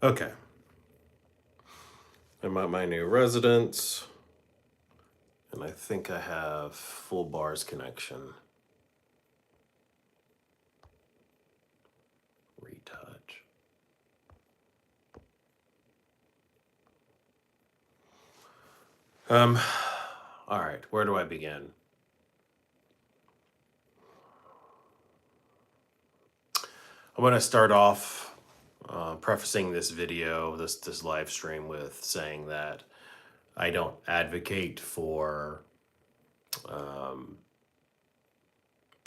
Okay, I'm at my new residence, and I think I have full bars connection. Retouch. Um, all right, where do I begin? I'm going to start off prefacing this video, this live stream, with saying that I don't advocate for um,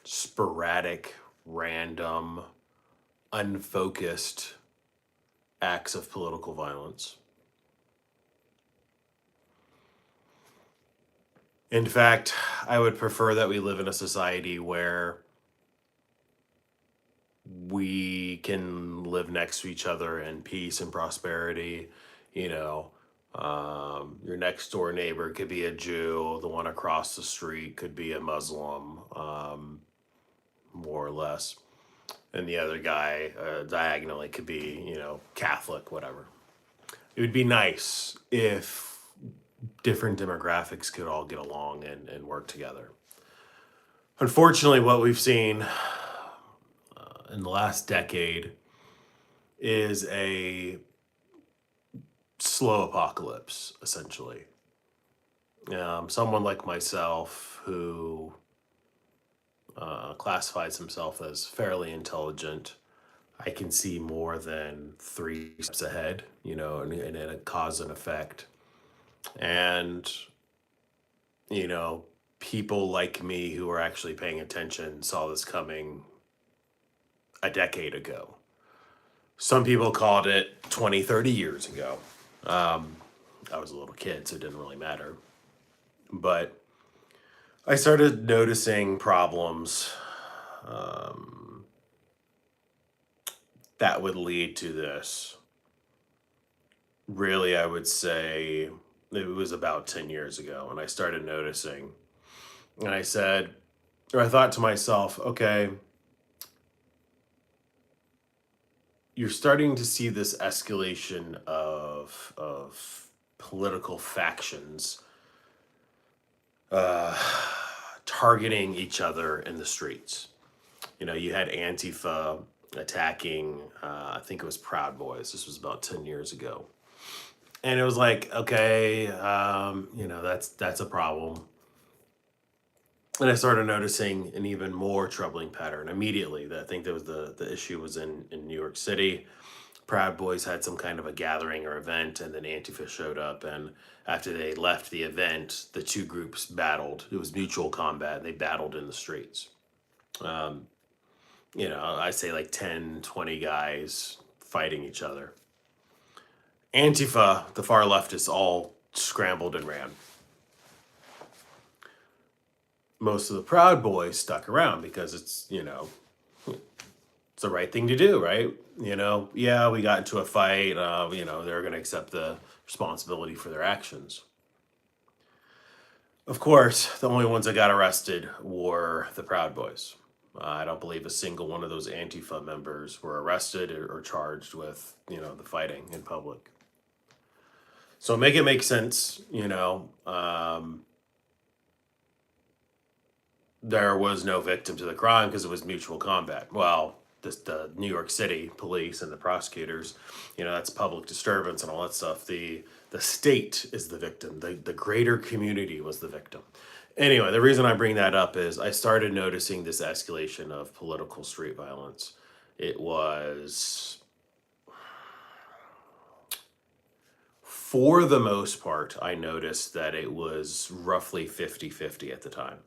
sporadic, random, unfocused acts of political violence. In fact, I would prefer that we live in a society where we can live next to each other in peace and prosperity. You know, your next door neighbor could be a Jew, the one across the street could be a Muslim, more or less, and the other guy diagonally could be, Catholic, whatever. It would be nice if different demographics could all get along and work together. Unfortunately, what we've seen in the last decade is a slow apocalypse, essentially. Someone like myself who classifies himself as fairly intelligent, I can see more than three steps ahead, and a cause and effect. And, you know, people like me who are actually paying attention saw this coming a decade ago. Some people called it 20, 30 years ago. I was a little kid, so it didn't really matter. But I started noticing problems um, that would lead to this. Really, I would say it was about 10 years ago, and I started noticing. And I thought to myself, okay, you're starting to see this escalation of political factions uh, targeting each other in the streets. You had Antifa attacking, I think it was Proud Boys. This was about 10 years ago. And it was like, okay, that's a problem. And I started noticing an even more troubling pattern immediately. That I think there was the issue was in New York City. Proud Boys had some kind of a gathering or event, and then Antifa showed up. And after they left the event, the two groups battled. It was mutual combat. They battled in the streets. Um, I say like 10, 20 guys fighting each other. Antifa, the far leftists, all scrambled and ran. Most of the Proud Boys stuck around because it's the right thing to do, right? Yeah, we got into a fight. They're going to accept the responsibility for their actions. Of course, the only ones that got arrested were the Proud Boys. I don't believe a single one of those Antifa members were arrested or charged with, the fighting in public. So make it make sense, there was no victim to the crime because it was mutual combat. Well, the New York City police and the prosecutors, that's public disturbance and all that stuff. The state is the victim. The greater community was the victim. Anyway, the reason I bring that up is I started noticing this escalation of political street violence. It was, for the most part, I noticed that it was roughly 50-50 at the time.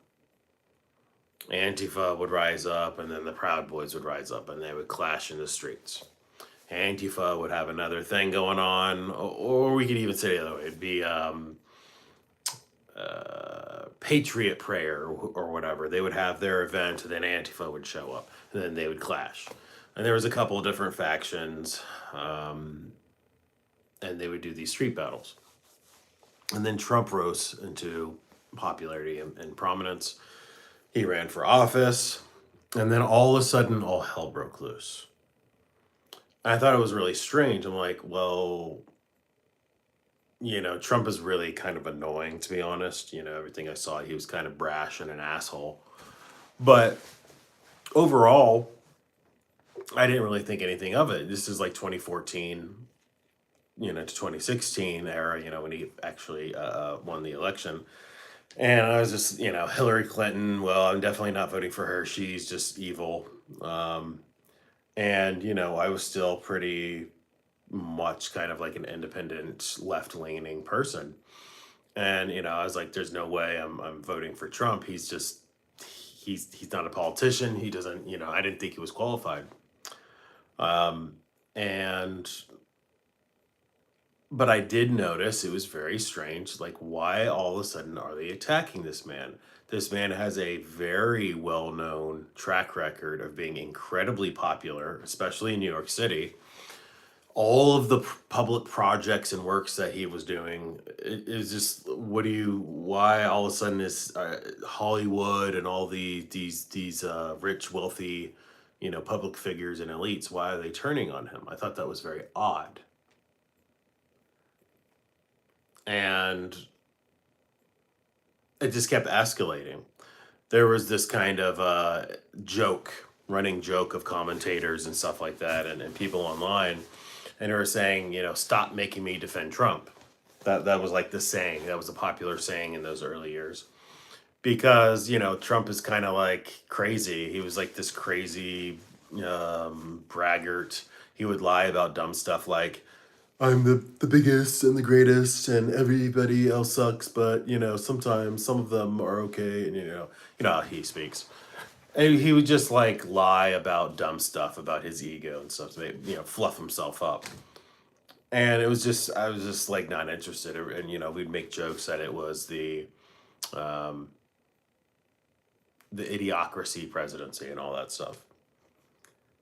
Antifa would rise up, and then the Proud Boys would rise up, and they would clash in the streets. Antifa would have another thing going on, or we could even say the other way. It'd be Patriot Prayer or whatever. They would have their event, and then Antifa would show up, and then they would clash. And there was a couple of different factions, and they would do these street battles. And then Trump rose into popularity and prominence. He ran for office, and then all of a sudden, all hell broke loose. I thought it was really strange. I'm like, well, Trump is really kind of annoying, to be honest. Everything I saw, he was kind of brash and an asshole. But overall, I didn't really think anything of it. This is like 2014, to 2016 era, when he actually won the election. And I was just, Hillary Clinton, well, I'm definitely not voting for her. She's just evil. Um, and, I was still pretty much kind of like an independent left leaning person. And, I was like, there's no way I'm voting for Trump. He's not a politician. He doesn't, I didn't think he was qualified. And But I did notice it was very strange. Like, why all of a sudden are they attacking this man? This man has a very well known track record of being incredibly popular, especially in New York City. All of the public projects and works that he was doing, it is just, why all of a sudden is Hollywood and all these rich, wealthy, public figures and elites, why are they turning on him? I thought that was very odd. And it just kept escalating. There was this kind of running joke of commentators and stuff like that, and people online, and they were saying, stop making me defend Trump. That was like the saying. That was a popular saying in those early years. Because, Trump is kind of like crazy. He was like this crazy braggart. He would lie about dumb stuff like, I'm the biggest and the greatest, and everybody else sucks. But sometimes some of them are okay, and how he speaks. And he would just like lie about dumb stuff about his ego and stuff to make, fluff himself up. And I was just like not interested. And we'd make jokes that it was um, the idiocracy presidency and all that stuff.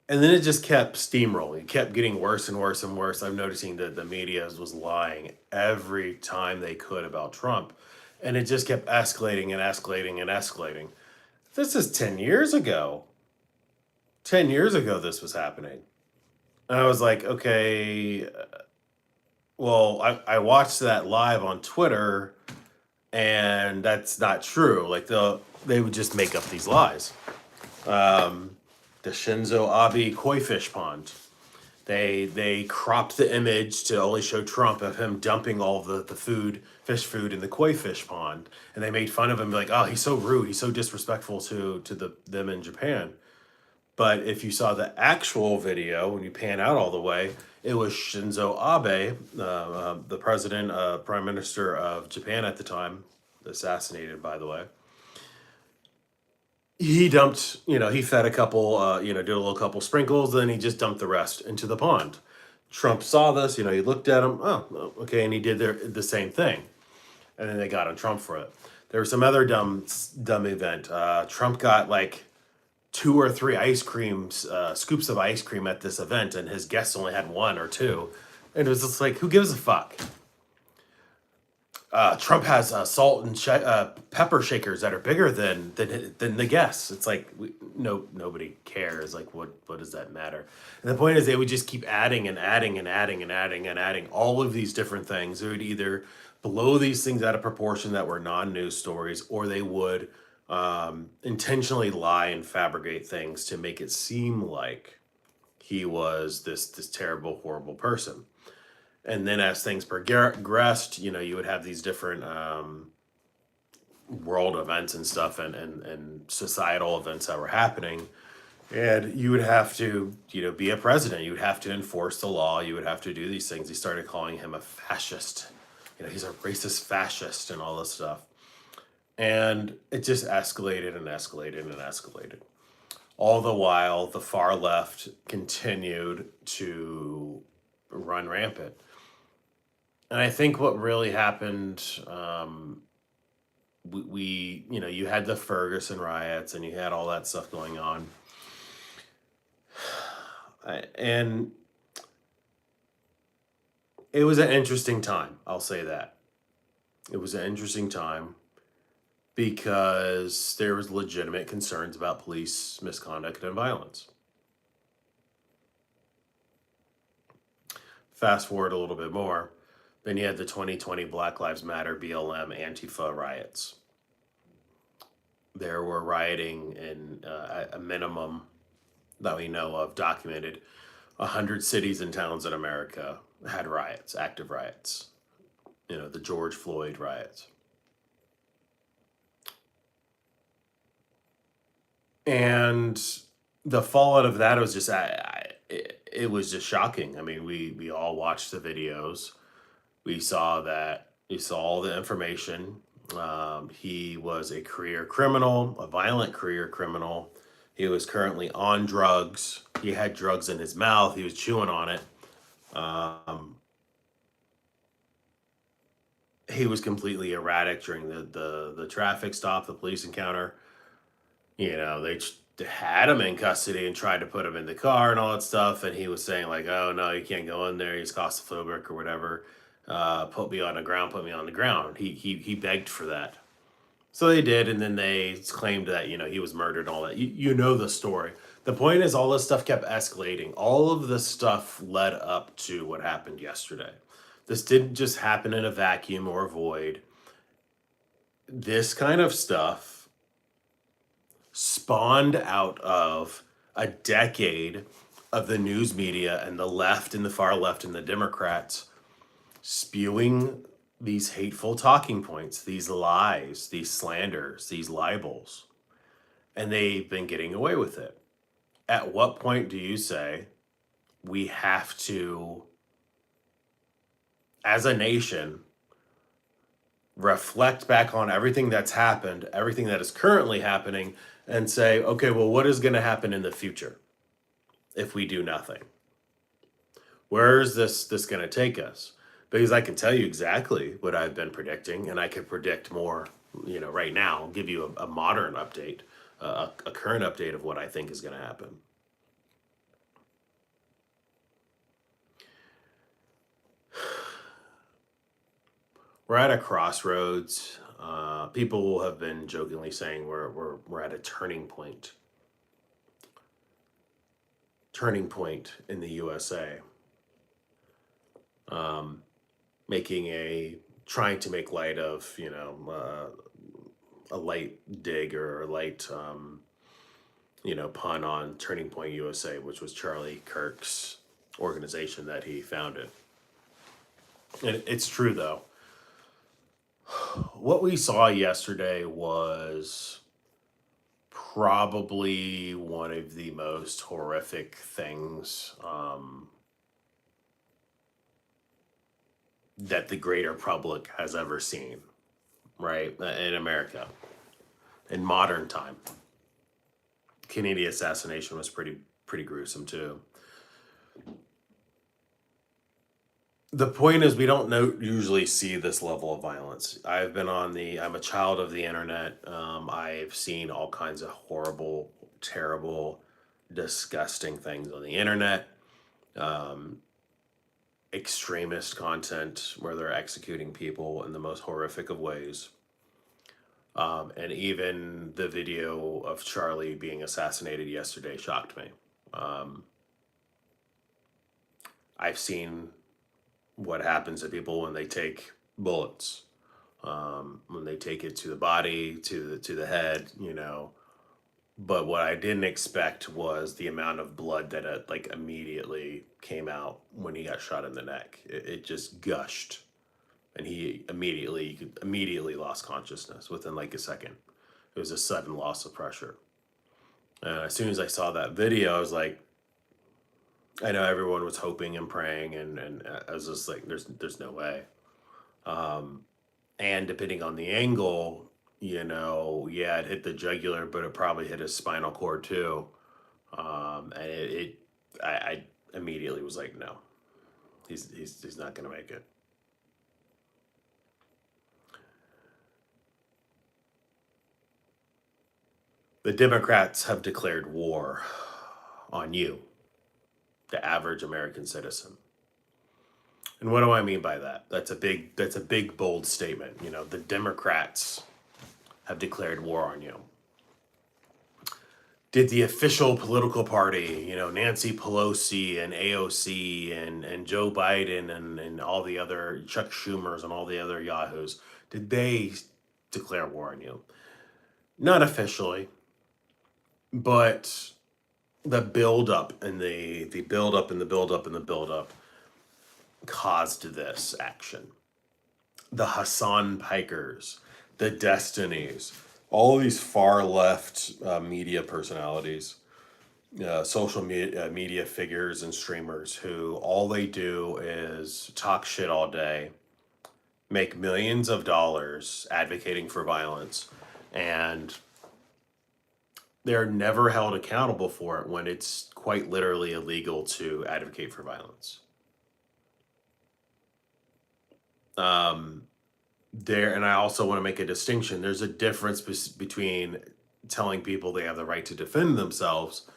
And then it just kept steamrolling. It kept getting worse and worse and worse. I'm noticing that the media was lying every time they could about Trump. And it just kept escalating and escalating and escalating. This is 10 years ago. 10 years ago, this was happening. And I was like, okay, well, I watched that live on Twitter, and that's not true. Like, they would just make up these lies. The Shinzo Abe koi fish pond. They cropped the image to only show Trump of him dumping all the fish food in the koi fish pond, and they made fun of him like, oh, he's so rude, he's so disrespectful to them in Japan. But if you saw the actual video, when you pan out all the way, it was Shinzo Abe, the president, prime minister of Japan at the time, assassinated, by the way. He dumped, he fed a couple, did a little couple sprinkles, then he just dumped the rest into the pond. Trump saw this, he looked at him, oh, okay, and he did the same thing. And then they got on Trump for it. There was some other dumb event. Trump got like 2 or 3 ice creams, scoops of ice cream at this event, and his guests only had 1 or 2. And it was just like, who gives a fuck? Trump has salt and pepper shakers that are bigger than the guests. It's like nobody cares. Like what does that matter? And the point is, they would just keep adding and adding and adding and adding and adding all of these different things. They would either blow these things out of proportion that were non-news stories, or they would intentionally lie and fabricate things to make it seem like he was this terrible, horrible person. And then as things progressed, you would have these different world events and stuff, and societal events that were happening. And you would have to, be a president. You would have to enforce the law. You would have to do these things. They started calling him a fascist. He's a racist fascist and all this stuff. And it just escalated and escalated and escalated. All the while, the far left continued to run rampant. And I think what really happened, you had the Ferguson riots and you had all that stuff going on. And it was an interesting time, I'll say that. It was an interesting time because there was legitimate concerns about police misconduct and violence. Fast forward a little bit more, then you had the 2020 Black Lives Matter BLM Antifa riots. There were rioting in a minimum that we know of, documented, 100 cities and towns in America had riots, active riots. You know, the George Floyd riots. And the fallout of that was just, it was just shocking. I mean, we all watched the videos. We saw all the information. He was a career criminal, a violent career criminal. He was currently on drugs. He had drugs in his mouth. He was chewing on it. He was completely erratic during the traffic stop, the police encounter. You know, they had him in custody and tried to put him in the car and all that stuff. And he was saying like, "Oh no, you can't go in there. He's claustrophobic or whatever. Put me on the ground. Put me on the ground." He begged for that. So they did, and then they claimed that, you know, he was murdered and all that. You know the story. The point is, all this stuff kept escalating. All of this stuff led up to what happened yesterday. This didn't just happen in a vacuum or a void. This kind of stuff spawned out of a decade of the news media and the left and the far left and the Democrats spewing these hateful talking points, these lies, these slanders, these libels, and they've been getting away with it. At what point do you say we have to, as a nation, reflect back on everything that's happened, everything that is currently happening, and say, okay, well, what is going to happen in the future if we do nothing? Where is this going to take us? Because I can tell you exactly what I've been predicting, and I can predict more, you know, right now. I'll give you a modern update, a current update of what I think is going to happen. We're at a crossroads. People have been jokingly saying we're at a turning point. Turning point in the USA. Trying to make light of, you know, a light dig or a light, you know, pun on Turning Point USA, which was Charlie Kirk's organization that he founded. And it's true, though. What we saw yesterday was probably one of the most horrific things that the greater public has ever seen, right? In America, in modern time. Kennedy assassination was pretty gruesome too. The point is, we don't usually see this level of violence. I'm a child of the internet. I've seen all kinds of horrible, terrible, disgusting things on the internet. Extremist content where they're executing people in the most horrific of ways. And even the video of Charlie being assassinated yesterday shocked me. I've seen what happens to people when they take bullets, when they take it to the body, to the head, you know. But what I didn't expect was the amount of blood that like immediately came out when he got shot in the neck. It just gushed, and you could immediately lost consciousness within like a second. It was a sudden loss of pressure. As soon as I saw that video, I was like, I know everyone was hoping and praying, and I was just like, there's no way. And depending on the angle, you know, yeah, it hit the jugular, but it probably hit his spinal cord too. And I immediately was like, no, he's not gonna make it. The Democrats have declared war on you, the average American citizen. And what do I mean by that? That's a big, bold statement. You know, the Democrats have declared war on you. did the official political party, Nancy Pelosi and AOC and Joe Biden and all the other Chuck Schumers and all the other yahoos, did they declare war on you? Not officially, but the buildup and the buildup and the buildup and the buildup caused this action. The Hassan Pikers, the Destinies, all these far left media personalities, social media figures and streamers who all they do is talk shit all day, make millions of dollars advocating for violence, and they're never held accountable for it when it's quite literally illegal to advocate for violence. And I also want to make a distinction. There's a difference between telling people they have the right to defend themselves.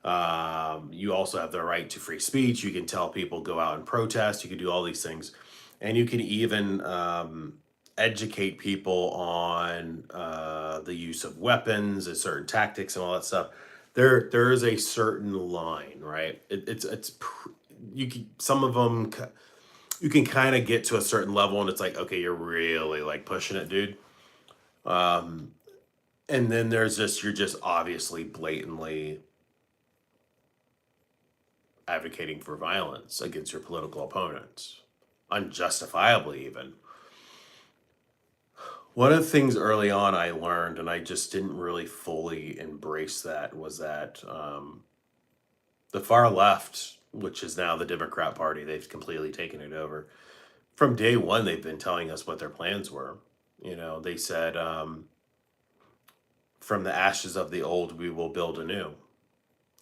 You also have the right to free speech. You can tell people go out and protest. You can do all these things, and you can even educate people on the use of weapons and certain tactics and all that stuff. There is a certain line, right? You can, some of them you can kind of get to a certain level, and it's like, okay, you're really like pushing it, dude. And then there's just you're just obviously blatantly advocating for violence against your political opponents, unjustifiably even. One of the things early on I learned, and I just didn't really fully embrace that, was that the far left, which is now the Democrat Party, they've completely taken it over. From day one, they've been telling us what their plans were. They said, from the ashes of the old, we will build anew.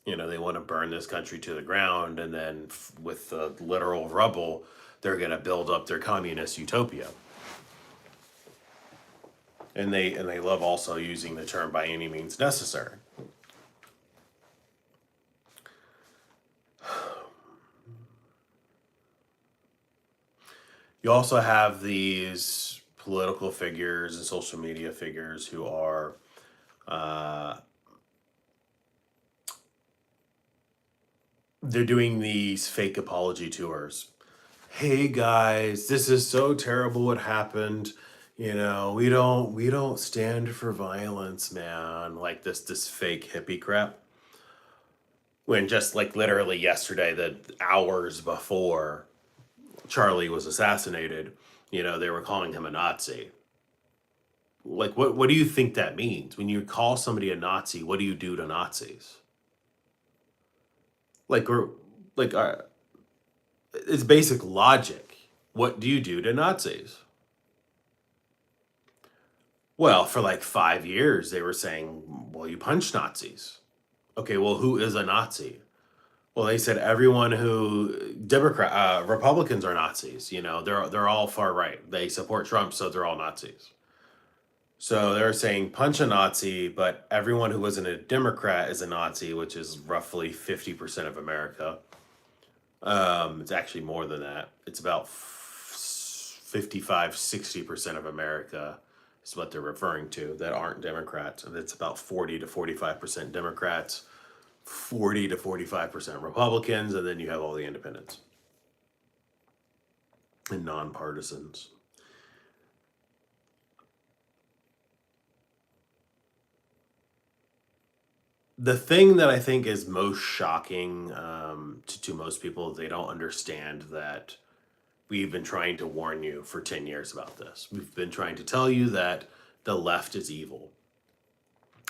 They want to burn this country to the ground, and then with the literal rubble, they're going to build up their communist utopia. And they love also using the term by any means necessary. You also have these political figures and social media figures who are they're doing these fake apology tours. Hey guys, this is so terrible what happened. We don't stand for violence, man. Like this fake hippie crap. When just like literally yesterday, the hours before Charlie was assassinated, they were calling him a Nazi. Like what do you think that means? When you call somebody a Nazi, what do you do to Nazis? Like we're like it's basic logic. What do you do to Nazis? Well, for like 5 years, they were saying, well, you punch Nazis. Okay, well, who is a Nazi? Well, they said everyone who Republicans are Nazis. They're all far right. They support Trump, so they're all Nazis. So they're saying punch a Nazi, but everyone who wasn't a Democrat is a Nazi, which is roughly 50% of America. It's actually more than that. It's about 55, 60% of America is what they're referring to that aren't Democrats. And it's about 40 to 45% Democrats, 40 to 45% Republicans, and then you have all the independents and nonpartisans. The thing that I think is most shocking to most people, they don't understand that we've been trying to warn you for 10 years about this. We've been trying to tell you that the left is evil.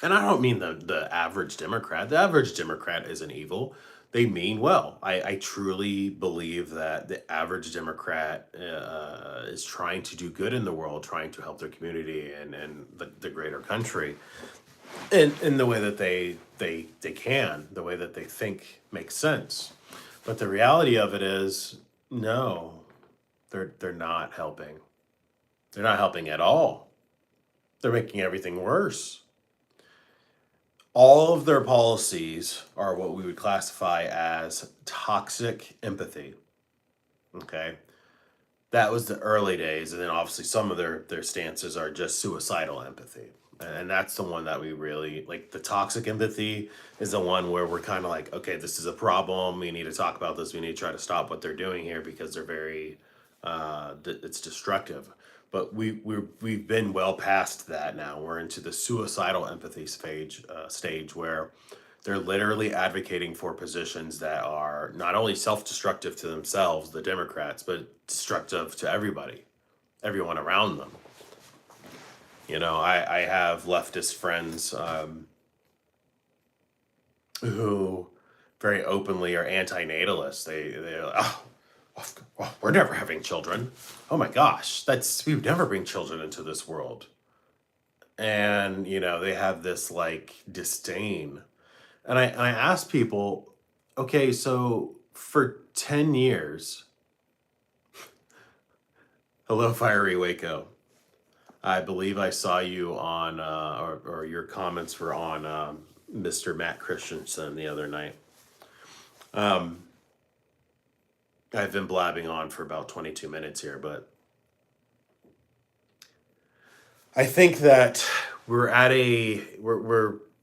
And I don't mean the average Democrat. The average Democrat isn't evil. They mean well. I truly believe that the average Democrat is trying to do good in the world, trying to help their community and the greater country in the way that they can, the way that they think makes sense. But the reality of it is, no, they're not helping. They're not helping at all. They're making everything worse. All of their policies are what we would classify as toxic empathy. Okay. That was the early days. And then obviously some of their stances are just suicidal empathy. And that's the one that we really like. The toxic empathy is the one where we're kind of like, okay, this is a problem. We need to talk about this. We need to try to stop what they're doing here because they're very, it's destructive. But we've been well past that now. We're into the suicidal empathy stage where they're literally advocating for positions that are not only self-destructive to themselves, the Democrats, but destructive to everybody, everyone around them. I have leftist friends who very openly are anti-natalist. Well, we're never having children. Oh my gosh, we would never bring children into this world. And they have this like disdain. And I ask people, okay, so for 10 years, hello, Fiery Waco. I believe I saw you on, or your comments were on Mr. Matt Christensen the other night. I've been blabbing on for about 22 minutes here, but I think that we're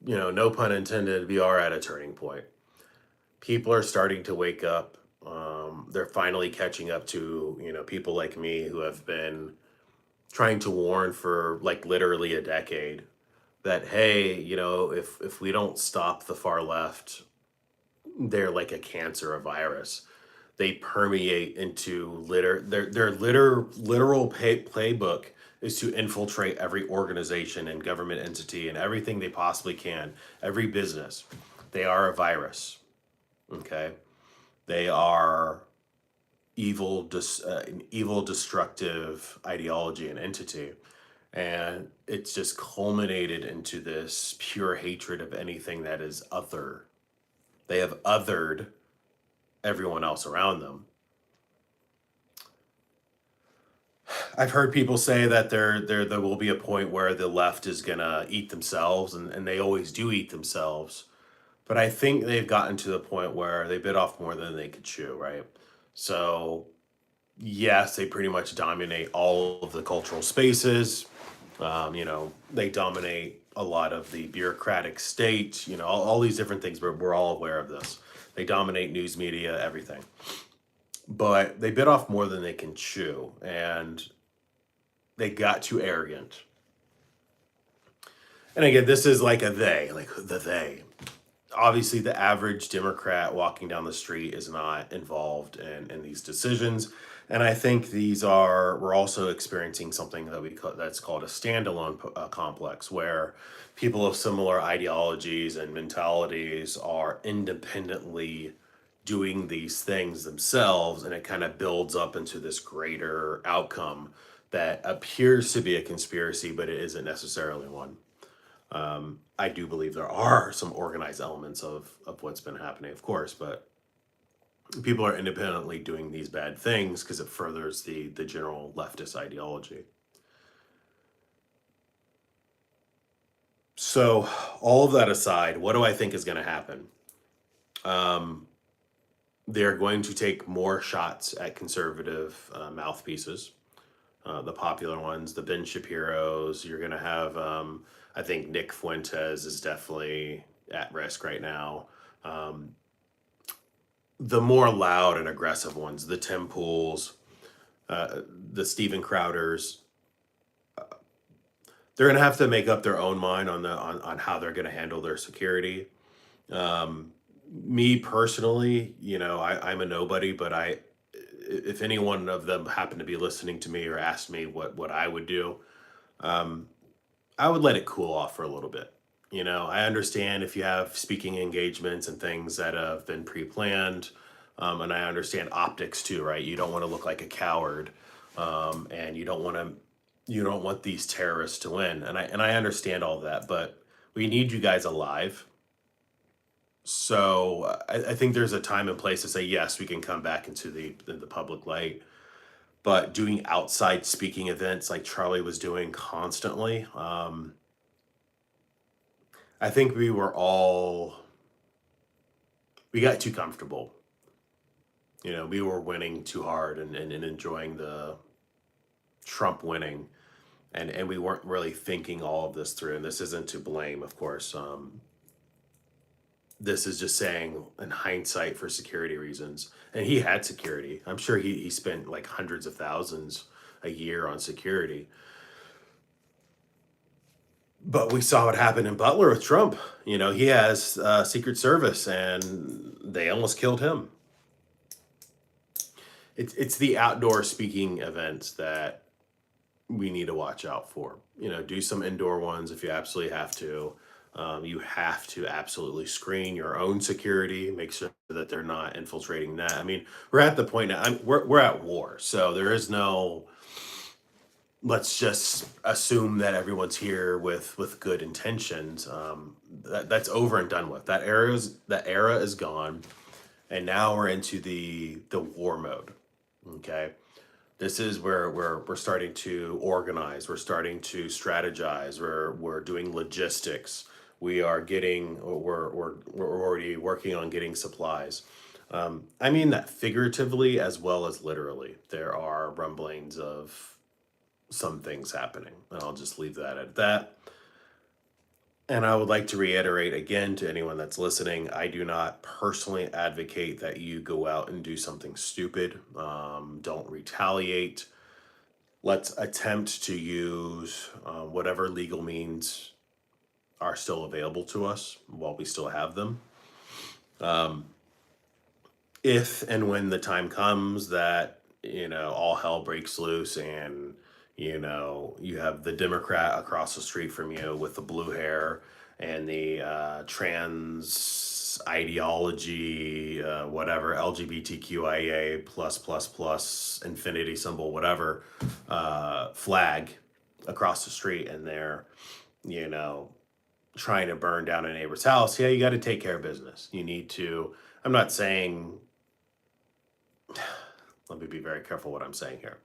no pun intended, we are at a turning point. People are starting to wake up. They're finally catching up to, people like me who have been trying to warn for like literally a decade that, hey, if we don't stop the far left, they're like a cancer, a virus. They permeate into their literal playbook is to infiltrate every organization and government entity and everything they possibly can, every business. They are a virus. Okay, they are an evil, destructive ideology and entity, and it's just culminated into this pure hatred of anything that is other. They have othered everyone else around them. I've heard people say that there will be a point where the left is gonna eat themselves, and they always do eat themselves. But I think they've gotten to the point where they bit off more than they could chew, right? So yes, they pretty much dominate all of the cultural spaces. They dominate a lot of the bureaucratic state, all these different things, but we're all aware of this. They dominate news media, everything. But they bit off more than they can chew, and they got too arrogant. And again, this is like they. Obviously, the average Democrat walking down the street is not involved in these decisions. And I think we're also experiencing something that's called a standalone complex, where people of similar ideologies and mentalities are independently doing these things themselves, and it kind of builds up into this greater outcome that appears to be a conspiracy, but it isn't necessarily one. I do believe there are some organized elements of what's been happening, of course, but people are independently doing these bad things because it furthers the general leftist ideology. So, all of that aside, what do I think is going to happen? They're going to take more shots at conservative mouthpieces, the popular ones, the Ben Shapiro's. You're going to have, I think Nick Fuentes is definitely at risk right now. The more loud and aggressive ones, the Tim Pools, the Steven Crowders, they're going to have to make up their own mind on how they're going to handle their security. Me personally, I'm a nobody, but if any one of them happened to be listening to me or asked me what I would do, I would let it cool off for a little bit. I understand if you have speaking engagements and things that have been pre-planned, and I understand optics too, right? You don't want to look like a coward, and you don't want these terrorists to win, and I understand all that, but we need you guys alive. So I think there's a time and place to say yes, we can come back into the public light, but doing outside speaking events like Charlie was doing constantly, I think we got too comfortable. We were winning too hard and enjoying the Trump winning. and we weren't really thinking all of this through. And this isn't to blame, of course. This is just saying in hindsight for security reasons. And he had security. I'm sure he spent like hundreds of thousands a year on security. But we saw what happened in Butler with Trump. You know, he has Secret Service, and they almost killed him. It's the outdoor speaking events that we need to watch out for. You know, do some indoor ones if you absolutely have to. You have to absolutely screen your own security, make sure that they're not infiltrating that. I mean, we're at the point now. We're at war, so there is no. Let's just assume that everyone's here with good intentions. That's over and done with. That era is gone, and now we're into the war mode. Okay, this is where we're starting to organize. We're starting to strategize. We're doing logistics. We're already working on getting supplies. I mean that figuratively as well as literally. There are rumblings of some things happening, and I'll just leave that at that. And I would like to reiterate again to anyone that's listening, I do not personally advocate that you go out and do something stupid. Don't retaliate. Let's attempt to use whatever legal means are still available to us while we still have them. If and when the time comes that, you know, all hell breaks loose and, you know, you have the Democrat across the street from you with the blue hair and the trans ideology, whatever, LGBTQIA plus infinity symbol, whatever, flag across the street, and they're, you know, trying to burn down a neighbor's house. Yeah, you got to take care of business. You need to, I'm not saying, let me be very careful what I'm saying here.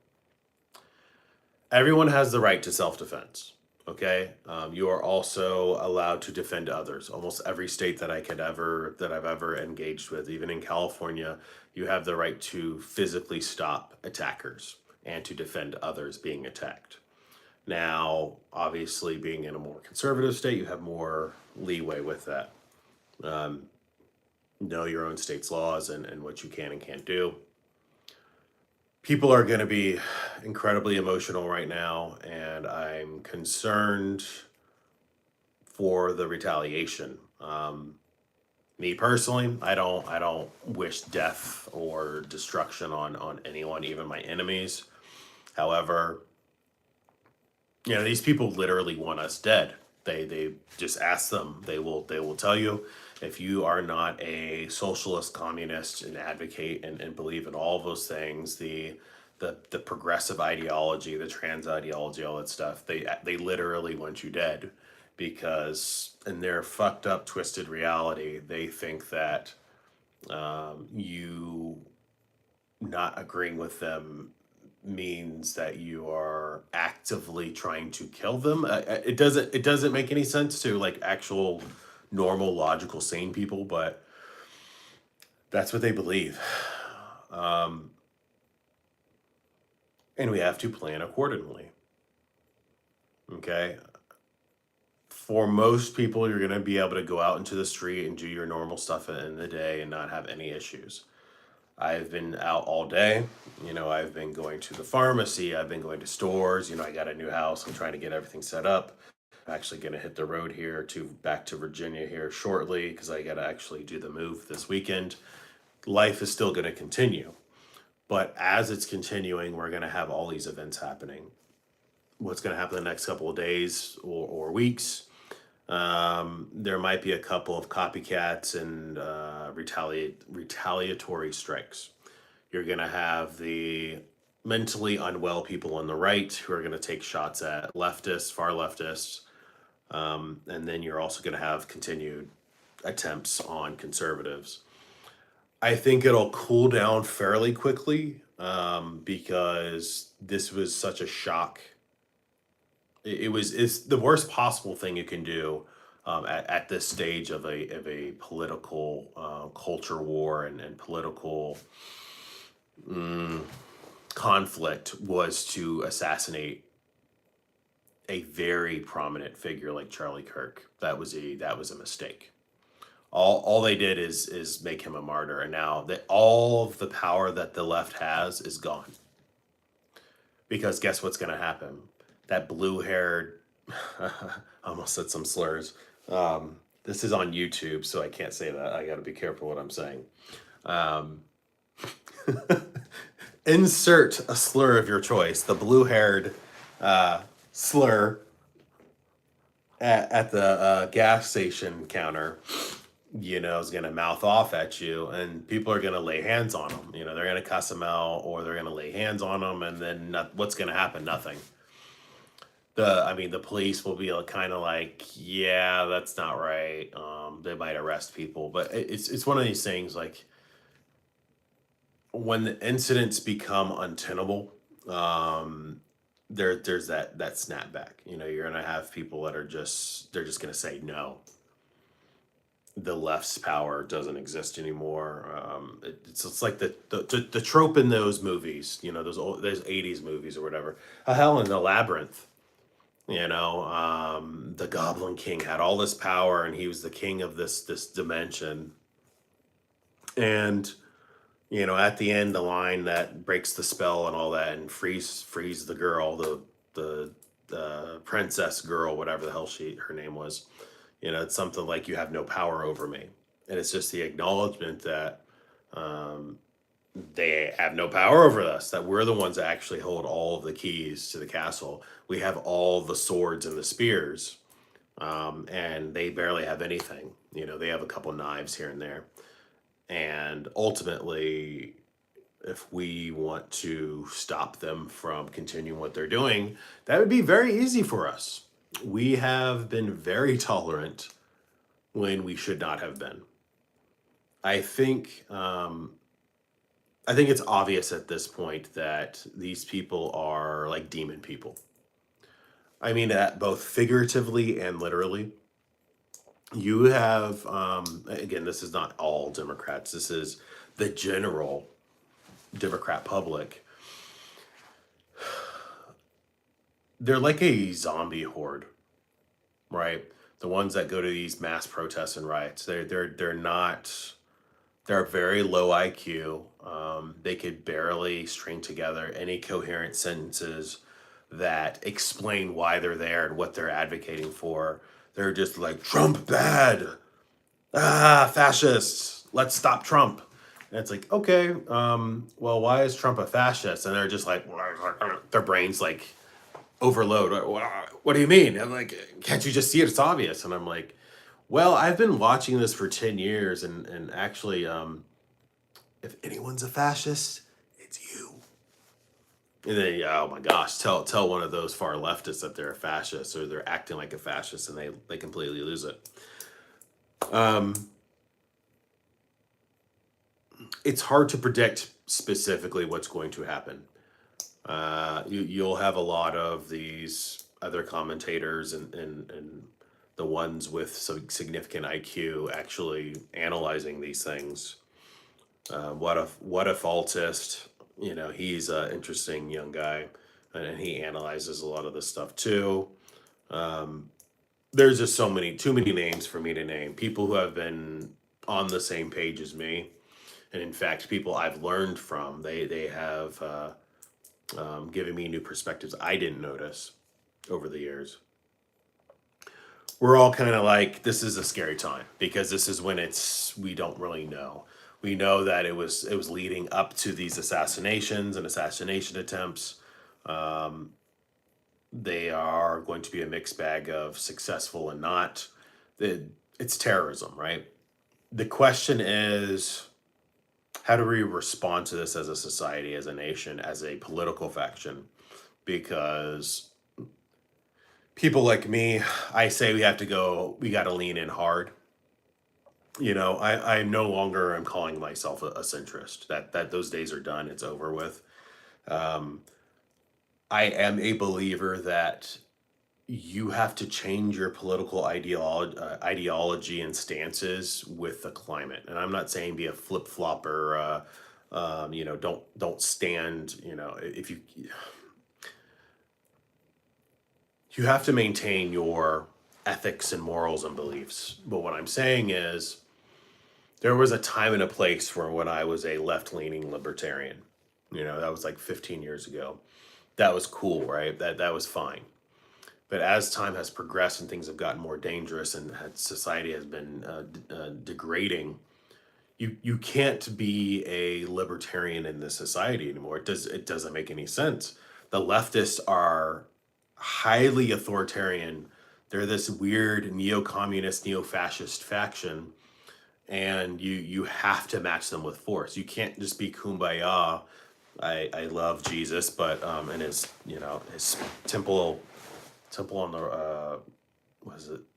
Everyone has the right to self-defense. Okay, you are also allowed to defend others. Almost every state that I've ever engaged with, even in California, you have the right to physically stop attackers and to defend others being attacked. Now, obviously, being in a more conservative state, you have more leeway with that. Know your own state's laws and what you can and can't do. People are going to be incredibly emotional right now, and I'm concerned for the retaliation. Me personally, I don't wish death or destruction on anyone, even my enemies. However, you know, these people literally want us dead. They just ask them. They will tell you, if you are not a socialist, communist, and advocate and believe in all of those things, the progressive ideology, the trans ideology, all that stuff, they literally want you dead, because in their fucked up, twisted reality, they think that you not agreeing with them means that you are actively trying to kill them. It doesn't make any sense to like actual normal, logical, sane people, but that's what they believe. And we have to plan accordingly. Okay. For most people, you're going to be able to go out into the street and do your normal stuff in the day and not have any issues. I've been out all day. You know, I've been going to the pharmacy. I've been going to stores. You know, I got a new house. I'm trying to get everything set up. I'm actually going to hit the road here back to Virginia here shortly, because I got to actually do the move this weekend. Life is still going to continue. But as it's continuing, we're going to have all these events happening. What's going to happen the next couple of days or weeks? There might be a couple of copycats and retaliatory strikes. You're going to have the mentally unwell people on the right who are going to take shots at leftists, far leftists. And then you're also going to have continued attempts on conservatives. I think it'll cool down fairly quickly, because this was such a shock. It's the worst possible thing you can do at this stage of a political culture war and political conflict, was to assassinate a very prominent figure like Charlie Kirk. That was a mistake. All they did is make him a martyr, and now that all of the power that the left has is gone. Because guess what's going to happen? That blue-haired, I almost said some slurs. This is on YouTube, so I can't say that. I got to be careful what I'm saying. Um, insert a slur of your choice. The blue-haired slur at the gas station counter, is going to mouth off at you, and people are going to lay hands on them. They're going to cuss them out, or they're going to lay hands on them, and then what's going to happen? Nothing. The police will be kind of like, yeah, that's not right. They might arrest people, but it's one of these things, like, when the incidents become untenable, there's that snapback. You're gonna have people that they're just gonna say no. The left's power doesn't exist anymore. It's like the trope in those movies, those 80s movies or whatever. Hell, in The Labyrinth, the Goblin King had all this power, and he was the king of this dimension. And at the end, the line that breaks the spell and all that, and frees the girl, the princess girl, whatever the hell her name was. It's something like, you have no power over me. And it's just the acknowledgement that they have no power over us, that we're the ones that actually hold all of the keys to the castle. We have all the swords and the spears, and they barely have anything. They have a couple knives here and there. And ultimately, if we want to stop them from continuing what they're doing, that would be very easy for us. We have been very tolerant when we should not have been. I think it's obvious at this point that these people are like demon people. I mean that both figuratively and literally. You have, again, this is not all Democrats. This is the general Democrat public. They're like a zombie horde, right? The ones that go to these mass protests and riots. They're very low IQ. They could barely string together any coherent sentences that explain why they're there and what they're advocating for. They're just like, Trump bad. Fascists. Let's stop Trump. And it's like, okay, well, why is Trump a fascist? And they're just like, their brains like overload. What do you mean? I'm like, can't you just see it? It's obvious. And I'm like, well, I've been watching this for 10 years, and actually, if anyone's a fascist, it's you. And then, oh my gosh, tell one of those far leftists that they're a fascist, or they're acting like a fascist, and they completely lose it. It's hard to predict specifically what's going to happen. You'll have a lot of these other commentators and the ones with some significant IQ actually analyzing these things. What if altist? He's an interesting young guy, and he analyzes a lot of this stuff too. There's just too many names for me to name. People who have been on the same page as me, and in fact, people I've learned from. They have given me new perspectives I didn't notice over the years. We're all kind of like, this is a scary time, because this is when we don't really know. We know that it was leading up to these assassinations and assassination attempts. They are going to be a mixed bag of successful and not. It's terrorism, right? The question is, how do we respond to this as a society, as a nation, as a political faction? Because people like me, I say we got to lean in hard. I no longer am calling myself a centrist. That those days are done. It's over with. I am a believer that you have to change your political ideology and stances with the climate. And I'm not saying be a flip-flopper, don't stand, if you... You have to maintain your ethics and morals and beliefs. But what I'm saying is, there was a time and a place for when I was a left-leaning libertarian. That was like 15 years ago. That was cool, right? That was fine. But as time has progressed and things have gotten more dangerous and society has been degrading, you can't be a libertarian in this society anymore. It doesn't make any sense. The leftists are highly authoritarian. They're this weird neo-communist, neo-fascist faction, and you have to match them with force. You can't just be kumbaya. I love Jesus, but and his temple on the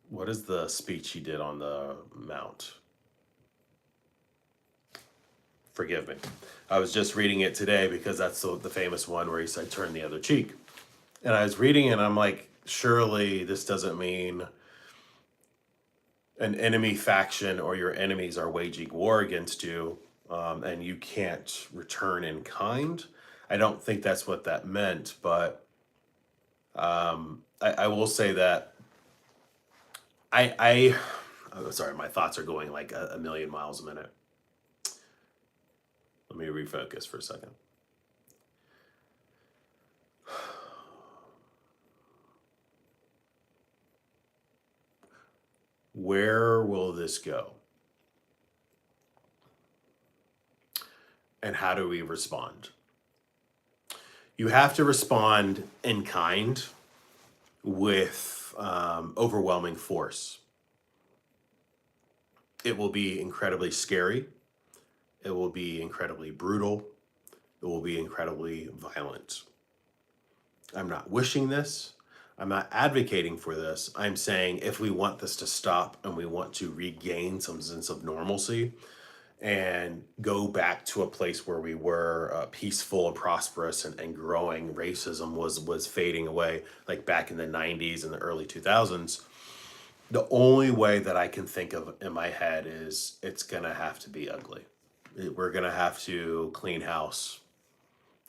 what is the speech he did on the mount? Forgive me. I was just reading it today because that's the famous one where he said, turn the other cheek. And I was reading it and I'm like, surely this doesn't mean an enemy faction or your enemies are waging war against you and you can't return in kind. I don't think that's what that meant, but I will say that oh, sorry, my thoughts are going like a million miles a minute. Let me refocus for a second. Where will this go? And how do we respond? You have to respond in kind with overwhelming force. It will be incredibly scary. It will be incredibly brutal. It will be incredibly violent. I'm not wishing this. I'm not advocating for this. I'm saying if we want this to stop and we want to regain some sense of normalcy and go back to a place where we were peaceful and prosperous and growing, racism was fading away, like back in the 90s and the early 2000s, the only way that I can think of in my head is it's going to have to be ugly. We're going to have to clean house.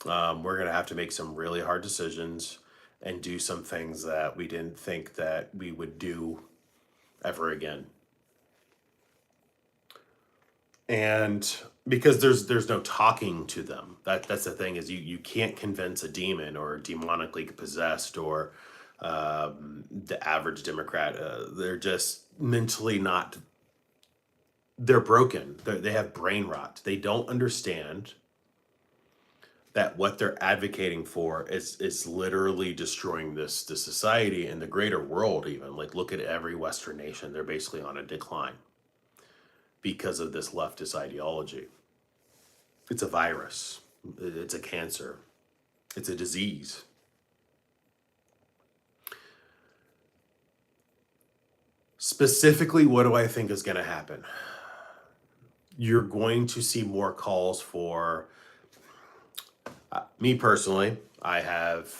We're going to have to make some really hard decisions and do some things that we didn't think that we would do ever again. And because there's no talking to them. That's the thing, is you can't convince a demon or demonically possessed or the average Democrat. They're just mentally not, they're broken. They have brain rot. They don't understand that what they're advocating for is literally destroying this society and the greater world. Even like, look at every Western nation. They're basically on a decline because of this leftist ideology. It's a virus. It's a cancer. It's a disease. Specifically, what do I think is going to happen? You're going to see more calls for, me personally, I have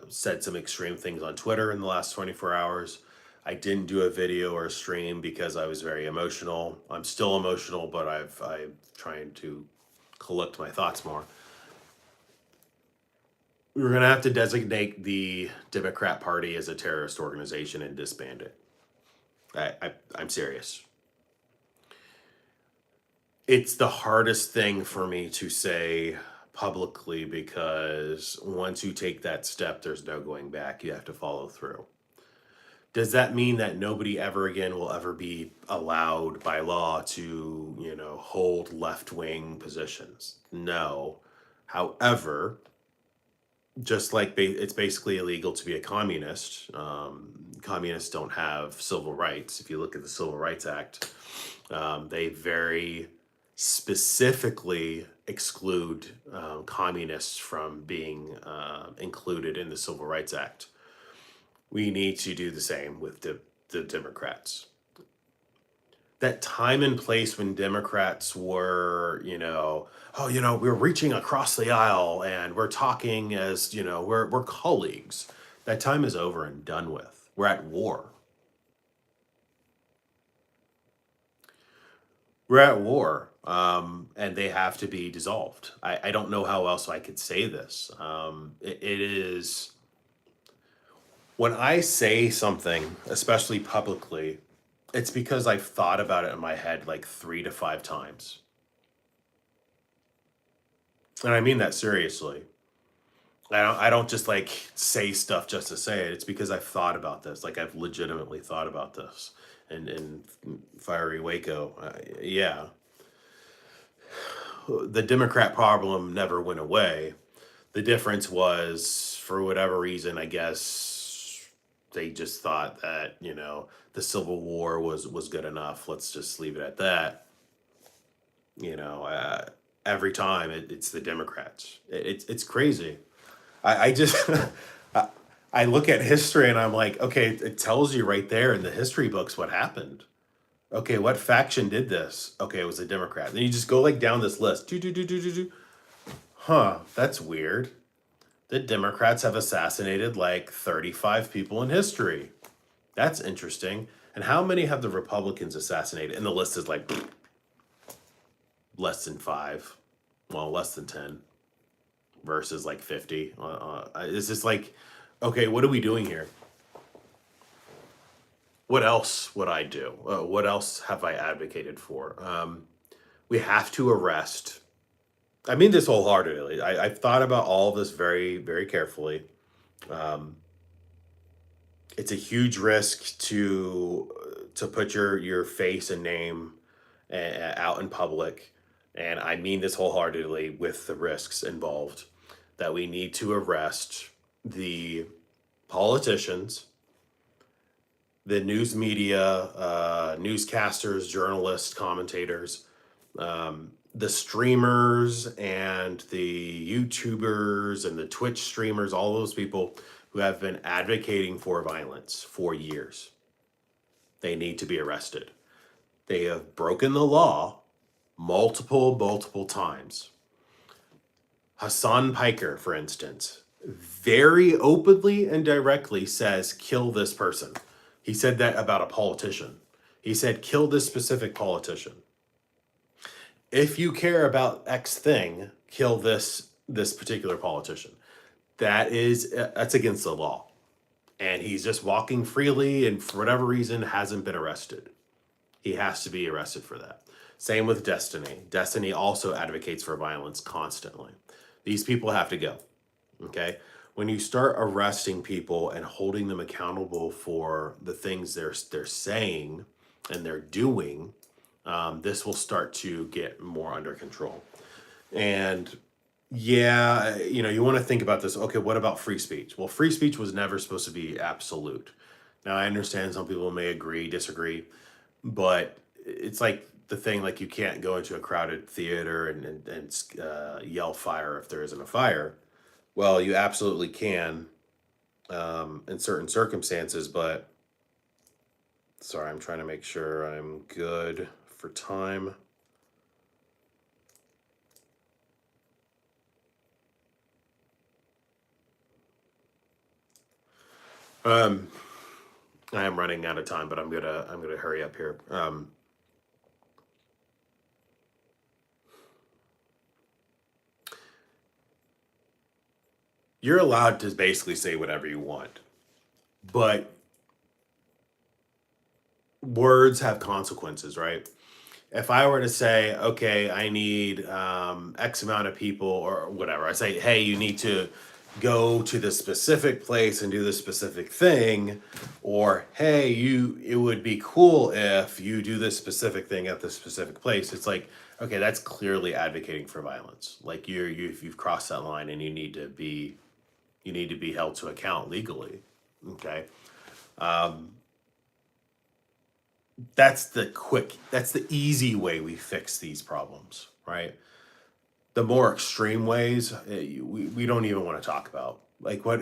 said some extreme things on Twitter in the last 24 hours. I didn't do a video or a stream because I was very emotional. I'm still emotional, but I'm trying to collect my thoughts more. We're going to have to designate the Democrat Party as a terrorist organization and disband it. I'm serious. It's the hardest thing for me to say publicly because once you take that step, there's no going back. You have to follow through. Does that mean that nobody ever again will ever be allowed by law to, hold left-wing positions? No. However, just like it's basically illegal to be a communist, communists don't have civil rights. If you look at the Civil Rights Act, they very specifically exclude communists from being included in the Civil Rights Act. We need to do the same with the Democrats. That time and place when Democrats were, we're reaching across the aisle and we're talking as, we're colleagues. That time is over and done with. We're at war. We're at war, and they have to be dissolved. I don't know how else I could say this. It is When I say something, especially publicly, it's because I've thought about it in my head like 3 to 5 times. And I mean that seriously. I don't just like say stuff just to say it. It's because I've thought about this. Like I've legitimately thought about this. And in Fiery Waco, yeah, the Democrat problem never went away. The difference was, for whatever reason, I guess they just thought that the Civil War was good enough. Let's just leave it at that. You know, every time it's the Democrats. It's crazy. I just I, I look at history and I'm like, okay, it tells you right there in the history books what happened. Okay, what faction did this? Okay, it was a Democrat. Then you just go like down this list. Do do do do do do. Huh, that's weird. The Democrats have assassinated like 35 people in history. That's interesting. And how many have the Republicans assassinated? And the list is like less than 5. Well, less than 10 versus like 50. It's just like, okay, what are we doing here? What else would I do? What else have I advocated for? We have to arrest. I mean this wholeheartedly. I've thought about all of this very, very carefully. Um, it's a huge risk to put your face and name out in public, and I mean this wholeheartedly with the risks involved. That we need to arrest the politicians, the news media, newscasters, journalists, commentators, the streamers and the YouTubers and the Twitch streamers, all those people who have been advocating for violence for years. They need to be arrested. They have broken the law multiple times. Hassan Piker, for instance, very openly and directly says, kill this person. He said that about a politician. He said, kill this specific politician. If you care about X thing, kill this particular politician. That's against the law. And he's just walking freely and for whatever reason hasn't been arrested. He has to be arrested for that. Same with Destiny. Destiny also advocates for violence constantly. These people have to go. Okay? When you start arresting people and holding them accountable for the things they're saying and they're doing, this will start to get more under control. And yeah, you want to think about this. Okay, what about free speech? Well, free speech was never supposed to be absolute. Now, I understand some people may agree, disagree, but it's like the thing, like you can't go into a crowded theater and yell fire if there isn't a fire. Well, you absolutely can in certain circumstances, but sorry, I'm trying to make sure I'm good for time. I am running out of time, but I'm gonna hurry up here. You're allowed to basically say whatever you want, but words have consequences, right? If I were to say, okay, I need X amount of people or whatever, I say, hey, you need to go to this specific place and do this specific thing, or hey, it would be cool if you do this specific thing at this specific place. It's like, okay, that's clearly advocating for violence. Like you've crossed that line and you need to be held to account legally. Okay. That's the easy way we fix these problems, right? The more extreme ways, we don't even want to talk about. Like what?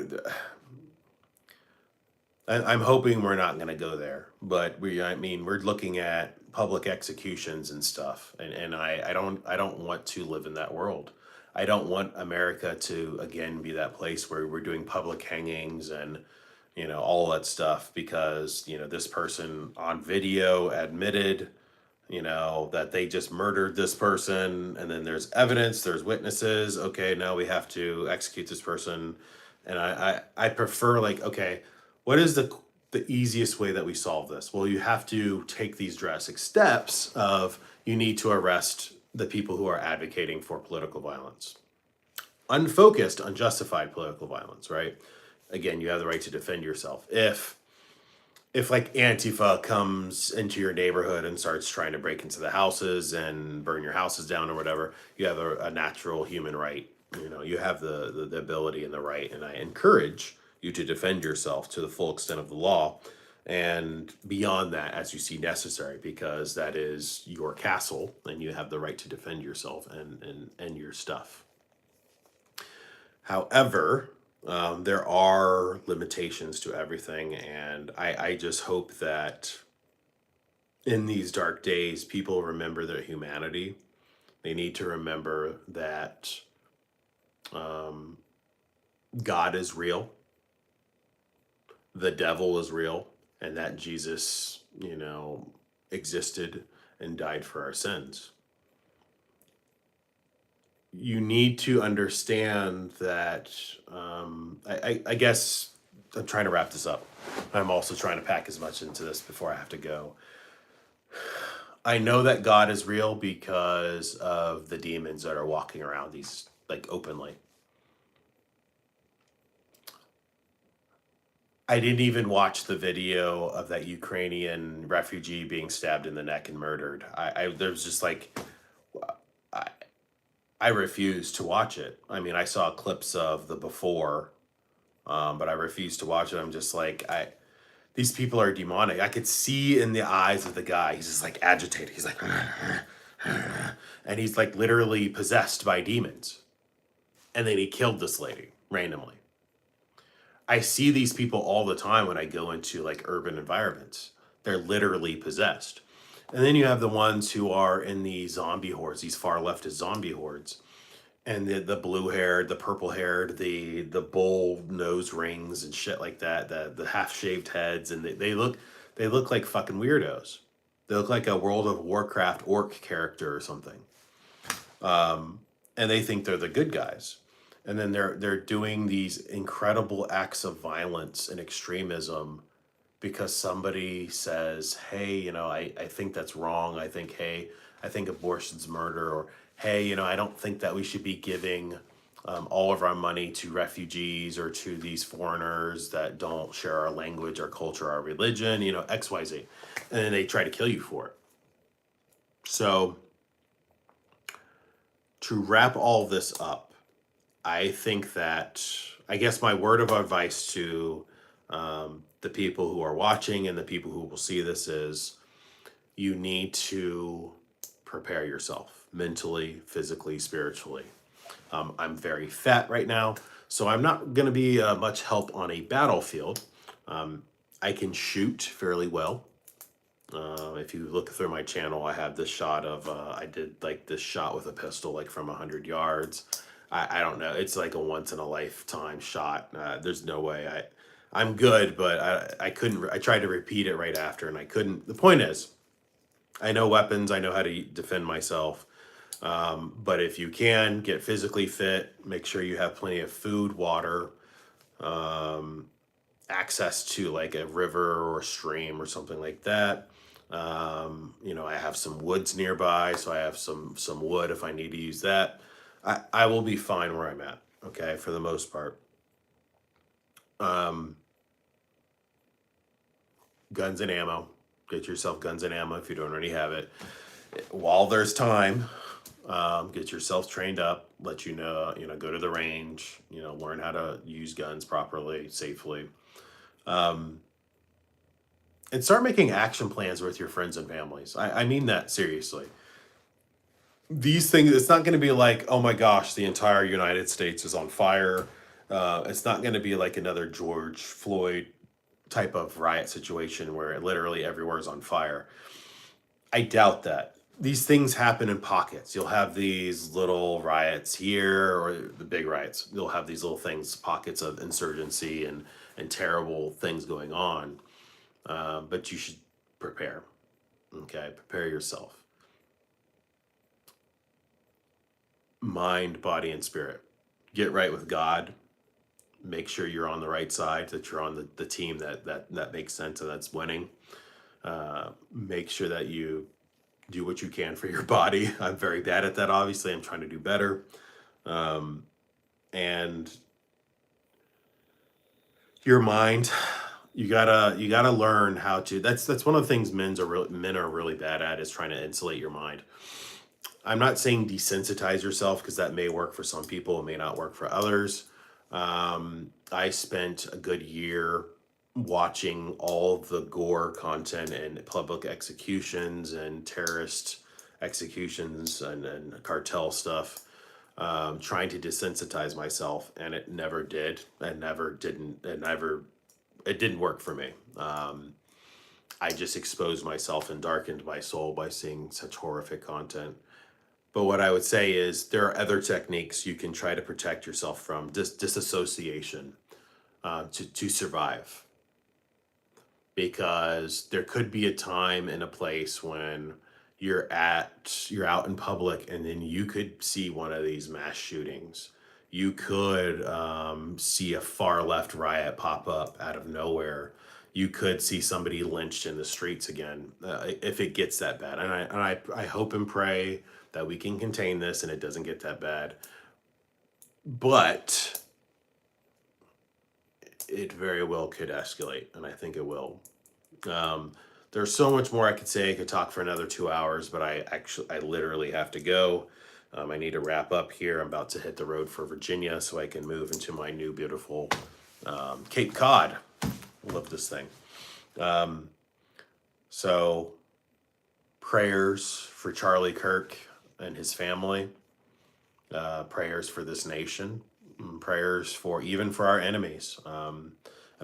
I'm hoping we're not going to go there, but we're looking at public executions and stuff, and I don't want to live in that world. I don't want America to again be that place where we're doing public hangings and all that stuff because this person on video admitted that they just murdered this person, and then there's evidence, there's witnesses. Okay, now we have to execute this person. And I prefer, like, okay, What is the easiest way that we solve this? Well, you have to take these drastic steps of you need to arrest the people who are advocating for political violence. Unfocused, unjustified political violence, right? Again, you have the right to defend yourself. If like Antifa comes into your neighborhood and starts trying to break into the houses and burn your houses down or whatever, you have a natural human right. You know, you have the ability and the right, and I encourage you to defend yourself to the full extent of the law and beyond that as you see necessary, because that is your castle and you have the right to defend yourself and your stuff. However, there are limitations to everything, and I just hope that in these dark days, people remember their humanity. They need to remember that um, God is real, the devil is real, and that Jesus, existed and died for our sins. You need to understand that. I guess I'm trying to wrap this up. I'm also trying to pack as much into this before I have to go. I know that God is real because of the demons that are walking around these like openly. I didn't even watch the video of that Ukrainian refugee being stabbed in the neck and murdered. I there's just like I I refuse to watch it. I mean, I saw clips of the before, but I refuse to watch it. I'm just like these people are demonic. I could see in the eyes of the guy. He's just like agitated. He's like, and he's like literally possessed by demons. And then he killed this lady randomly. I see these people all the time when I go into like urban environments. They're literally possessed. And then you have the ones who are in the zombie hordes, these far leftist zombie hordes. And the blue haired, the purple haired, the bull nose rings and shit like that, the half shaved heads, and they look like fucking weirdos. They look like a World of Warcraft orc character or something. And they think they're the good guys. And then they're doing these incredible acts of violence and extremism because somebody says, hey, I think that's wrong. I think abortion's murder, or hey, I don't think that we should be giving all of our money to refugees or to these foreigners that don't share our language, our culture, our religion, XYZ. And then they try to kill you for it. So to wrap all this up, I think that, I guess my word of advice to the people who are watching and the people who will see this is you need to prepare yourself mentally, physically, spiritually. I'm very fat right now, so I'm not going to be much help on a battlefield. I can shoot fairly well. If you look through my channel, I have this shot of, I did like this shot with a pistol, like from 100 yards. I don't know. It's like a once in a lifetime shot. There's no way I'm good, but I couldn't, I tried to repeat it right after and I couldn't. The point is, I know weapons, I know how to defend myself. But if you can get physically fit, make sure you have plenty of food, water, access to like a river or a stream or something like that. I have some woods nearby, so I have some wood if I need to use that. I will be fine where I'm at, okay, for the most part. Guns and ammo. Get yourself guns and ammo if you don't already have it. While there's time, get yourself trained up, go to the range, learn how to use guns properly, safely. And start making action plans with your friends and families. I mean that seriously. These things, it's not going to be like, oh my gosh, the entire United States is on fire. It's not going to be like another George Floyd type of riot situation where literally everywhere is on fire. I doubt that. These things happen in pockets. You'll have these little riots here, or the big riots. You'll have these little things, pockets of insurgency and terrible things going on. But you should prepare. Okay, prepare yourself. Mind, body, and spirit. Get right with God. Make sure you're on the right side, that you're on the team that makes sense and that's winning. Make sure that you do what you can for your body. I'm very bad at that, obviously. I'm trying to do better. And your mind, you gotta learn how to. That's one of the things men are really bad at, is trying to insulate your mind. I'm not saying desensitize yourself, because that may work for some people, it may not work for others. I spent a good year watching all the gore content and public executions and terrorist executions and cartel stuff, trying to desensitize myself, and it never did. It didn't work for me. I just exposed myself and darkened my soul by seeing such horrific content. But what I would say is, there are other techniques you can try to protect yourself from disassociation, to survive. Because there could be a time and a place when you're out in public, and then you could see one of these mass shootings. You could see a far left riot pop up out of nowhere. You could see somebody lynched in the streets again, if it gets that bad. And I hope and pray that we can contain this and it doesn't get that bad. But it very well could escalate, and I think it will. There's so much more I could say. I could talk for another 2 hours, but I literally have to go. I need to wrap up here. I'm about to hit the road for Virginia so I can move into my new beautiful Cape Cod. Love this thing. So prayers for Charlie Kirk and his family. Prayers for this nation. Prayers for even for our enemies. And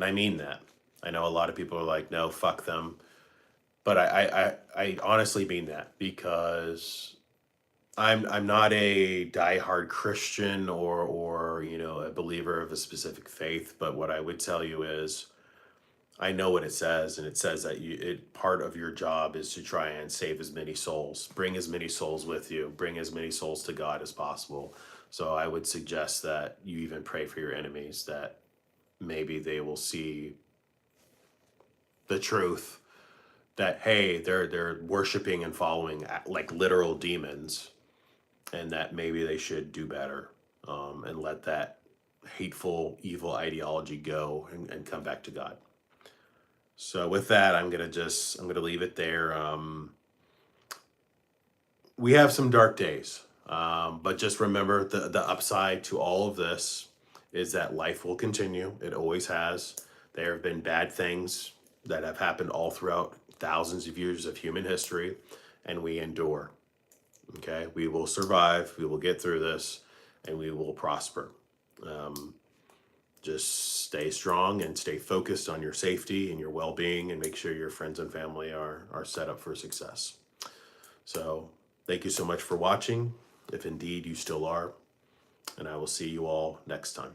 I mean that. I know a lot of people are like, no, fuck them. But I honestly mean that, because I'm not a diehard Christian or a believer of a specific faith. But what I would tell you is, I know what it says, and it says that part of your job is to try and save as many souls, bring as many souls with you, bring as many souls to God as possible. So I would suggest that you even pray for your enemies, that maybe they will see the truth, that, hey, they're worshiping and following like literal demons, and that maybe they should do better, and let that hateful, evil ideology go, and come back to God. So with that, I'm gonna leave it there. We have some dark days, but just remember, the upside to all of this is that life will continue. It always has. There have been bad things that have happened all throughout thousands of years of human history, and we endure. Okay, we will survive. We will get through this, and we will prosper. Just stay strong and stay focused on your safety and your well-being, and make sure your friends and family are set up for success. So thank you so much for watching, if indeed you still are, and I will see you all next time.